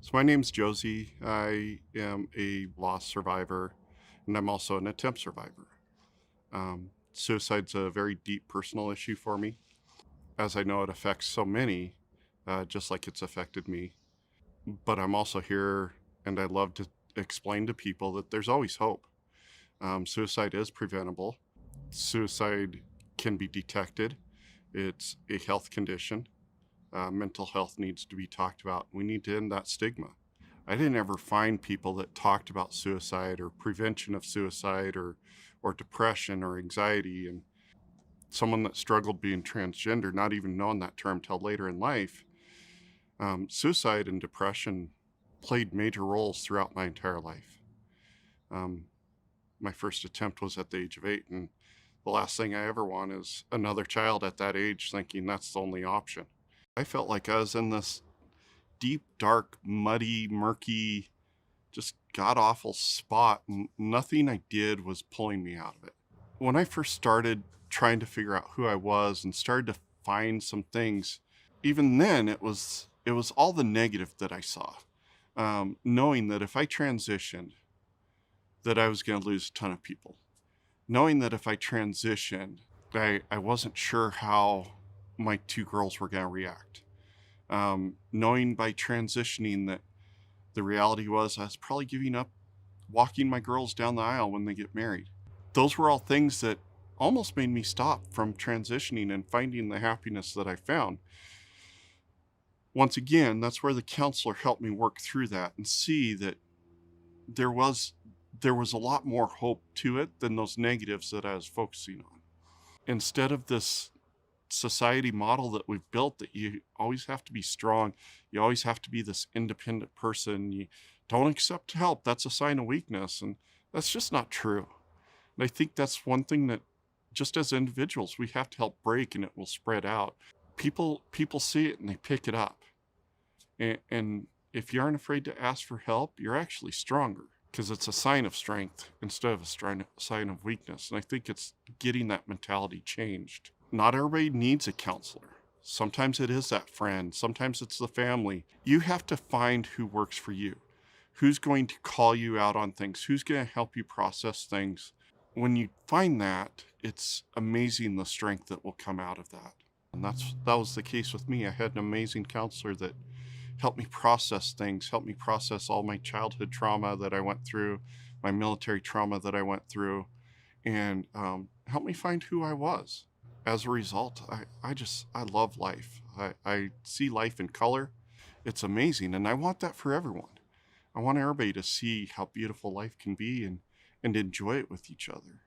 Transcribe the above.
So my name's Josie. I am a loss survivor, and I'm also an attempt survivor. Suicide's a very deep personal issue for me, as I know it affects so many, just like it's affected me. But I'm also here, and I love to explain to people that there's always hope. Suicide is preventable. Suicide can be detected. It's a health condition. Mental health needs to be talked about. We need to end that stigma. I didn't ever find people that talked about suicide or prevention of suicide or depression or anxiety. And someone that struggled being transgender, not even knowing that term till later in life, suicide and depression played major roles throughout my entire life. My first attempt was at the age of 8, and the last thing I ever want is another child at that age thinking that's the only option. I felt like I was in this deep, dark, muddy, murky, just god awful spot, and nothing I did was pulling me out of it. When I first started trying to figure out who I was and started to find some things, even then it was all the negative that I saw. Knowing that if I transitioned, that I was going to lose a ton of people. Knowing that if I transitioned, I wasn't sure how my two girls were going to react. Knowing by transitioning that the reality was I was probably giving up walking my girls down the aisle when they get married. Those were all things that almost made me stop from transitioning and finding the happiness that I found. Once again, that's where the counselor helped me work through that and see that there was a lot more hope to it than those negatives that I was focusing on. Instead of this society model that we've built that you always have to be strong, you always have to be this independent person, you don't accept help, that's a sign of weakness, and that's just not true. And I think that's one thing that just as individuals we have to help break, and it will spread out. People see it and they pick it up, and if you aren't afraid to ask for help, you're actually stronger, because it's a sign of strength instead of a sign of weakness. And I think it's getting that mentality changed. Not everybody needs a counselor. Sometimes it is that friend. Sometimes it's the family. You have to find who works for you. Who's going to call you out on things? Who's going to help you process things? When you find that, it's amazing the strength that will come out of that. And that was the case with me. I had an amazing counselor that helped me process things, helped me process all my childhood trauma that I went through, my military trauma that I went through, and helped me find who I was. As a result, I love life. I see life in color. It's amazing, and I want that for everyone. I want everybody to see how beautiful life can be and enjoy it with each other.